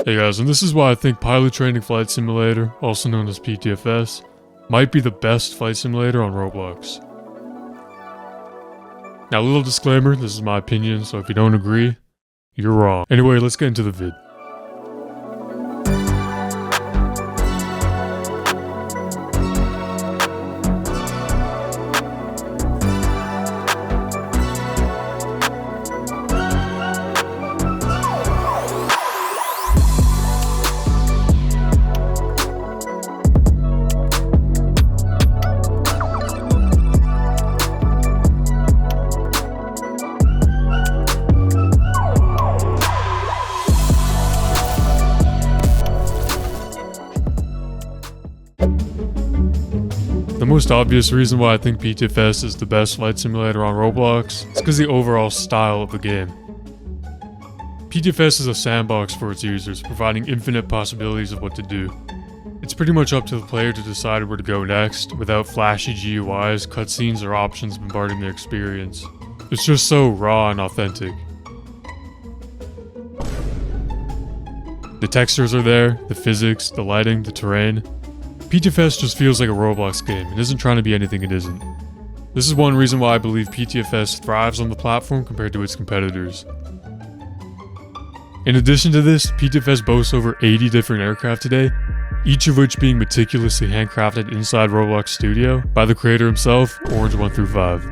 Hey guys, and this is why I think Pilot Training Flight Simulator, also known as PTFS, might be the best flight simulator on Roblox. Now, a little disclaimer, this is my opinion, so if you don't agree, you're wrong. Anyway, let's get into the vid. The most obvious reason why I think PTFS is the best flight simulator on Roblox is because of the overall style of the game. PTFS is a sandbox for its users, providing infinite possibilities of what to do. It's pretty much up to the player to decide where to go next, without flashy GUIs, cutscenes, or options bombarding their experience. It's just so raw and authentic. The textures are there, the physics, the lighting, the terrain. PTFS just feels like a Roblox game and isn't trying to be anything it isn't. This is one reason why I believe PTFS thrives on the platform compared to its competitors. In addition to this, PTFS boasts over 80 different aircraft today, each of which being meticulously handcrafted inside Roblox Studio by the creator himself, Orange 1 through 5.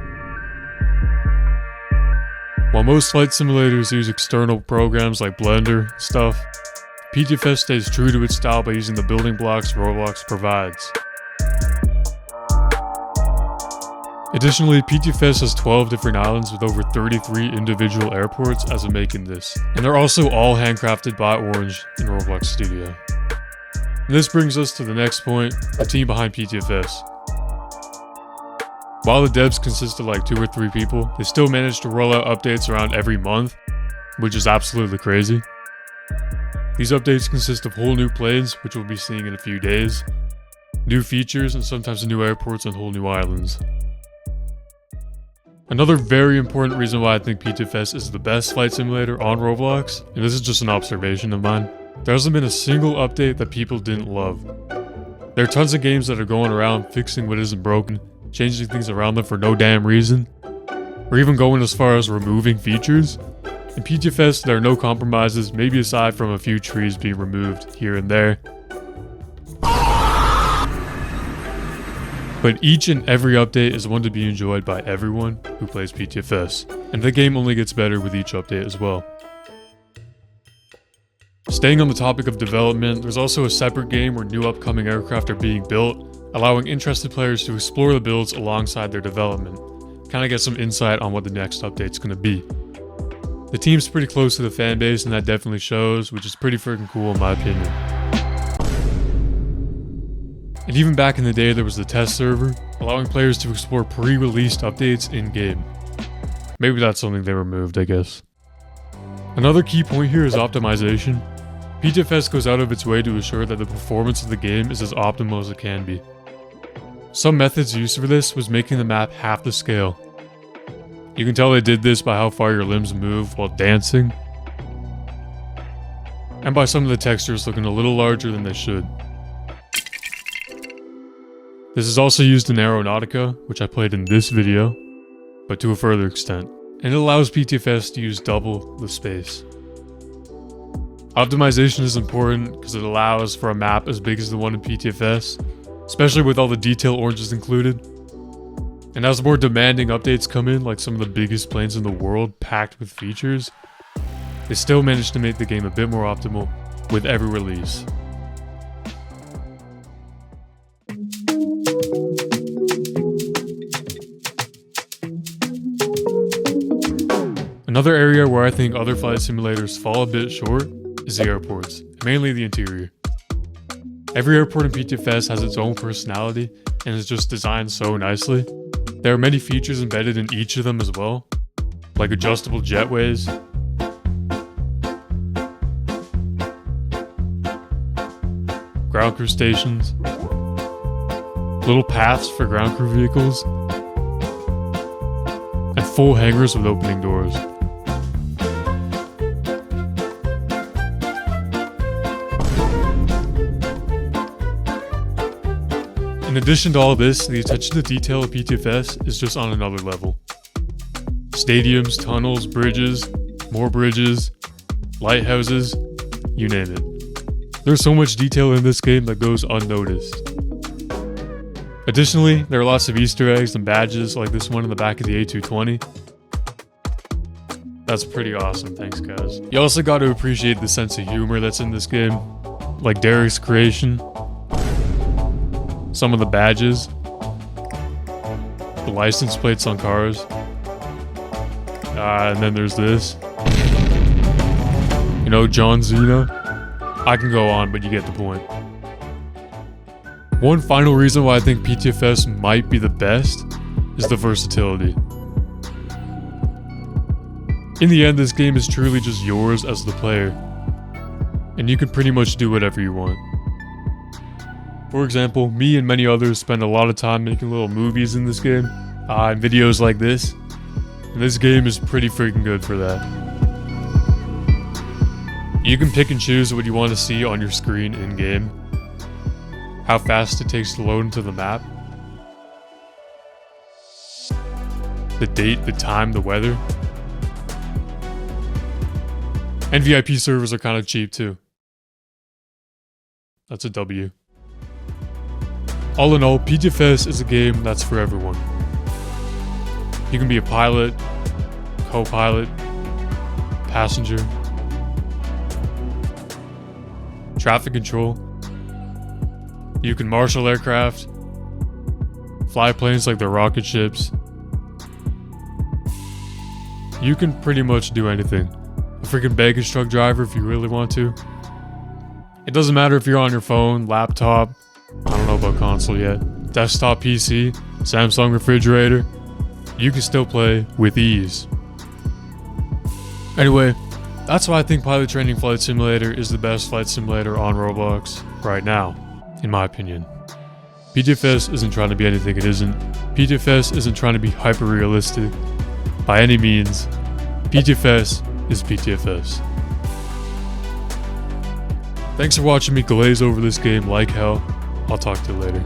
While most flight simulators use external programs like Blender and stuff, PTFS stays true to its style by using the building blocks Roblox provides. Additionally, PTFS has 12 different islands with over 33 individual airports as of making this, and they're also all handcrafted by Orange in Roblox Studio. And this brings us to the next point, the team behind PTFS. While the devs consist of like 2 or 3 people, they still manage to roll out updates around every month, which is absolutely crazy. These updates consist of whole new planes, which we'll be seeing in a few days, new features, and sometimes new airports and whole new islands. Another very important reason why I think PTFS is the best flight simulator on Roblox, and this is just an observation of mine, there hasn't been a single update that people didn't love. There are tons of games that are going around fixing what isn't broken, changing things around them for no damn reason, or even going as far as removing features. In PTFS, there are no compromises, maybe aside from a few trees being removed here and there. But each and every update is one to be enjoyed by everyone who plays PTFS, and the game only gets better with each update as well. Staying on the topic of development, there's also a separate game where new upcoming aircraft are being built, allowing interested players to explore the builds alongside their development. Kinda get some insight on what the next update's gonna be. The team's pretty close to the fan base, and that definitely shows, which is pretty freaking cool in my opinion. And even back in the day, there was the test server, allowing players to explore pre-released updates in-game. Maybe that's something they removed, I guess. Another key point here is optimization. PTFS goes out of its way to ensure that the performance of the game is as optimal as it can be. Some methods used for this was making the map half the scale. You can tell they did this by how far your limbs move while dancing, and by some of the textures looking a little larger than they should. This is also used in Aeronautica, which I played in this video, but to a further extent, and it allows PTFS to use double the space. Optimization is important because it allows for a map as big as the one in PTFS, especially with all the detail Orange is included. And as more demanding updates come in, like some of the biggest planes in the world packed with features, they still manage to make the game a bit more optimal with every release. Another area where I think other flight simulators fall a bit short is the airports, mainly the interior. Every airport in PTFS has its own personality and is just designed so nicely. There are many features embedded in each of them as well, like adjustable jetways, ground crew stations, little paths for ground crew vehicles, and full hangars with opening doors. In addition to all this, the attention to detail of PTFS is just on another level. Stadiums, tunnels, bridges, more bridges, lighthouses, you name it. There's so much detail in this game that goes unnoticed. Additionally, there are lots of Easter eggs and badges like this one in the back of the A220. That's pretty awesome, thanks guys. You also got to appreciate the sense of humor that's in this game, like Derek's creation, some of the badges, the license plates on cars, and then there's this. You know, John Cena. I can go on, but you get the point. One final reason why I think PTFS might be the best is the versatility. In the end, this game is truly just yours as the player, and you can pretty much do whatever you want. For example, me and many others spend a lot of time making little movies in this game, and videos like this, and this game is pretty freaking good for that. You can pick and choose what you want to see on your screen in-game, how fast it takes to load into the map, the date, the time, the weather. And VIP servers are kind of cheap too. That's a W. All in all, PTFS is a game that's for everyone. You can be a pilot, co-pilot, passenger, traffic control. You can marshal aircraft, fly planes like they're rocket ships. You can pretty much do anything. A freaking baggage truck driver if you really want to. It doesn't matter if you're on your phone, laptop, I don't know about console yet, desktop PC, Samsung refrigerator. You can still play with ease. Anyway, that's why I think Pilot Training Flight Simulator is the best flight simulator on Roblox right now, in my opinion. PTFS isn't trying to be anything it isn't. PTFS isn't trying to be hyper-realistic by any means. PTFS is PTFS. Thanks for watching me glaze over this game like hell. I'll talk to you later.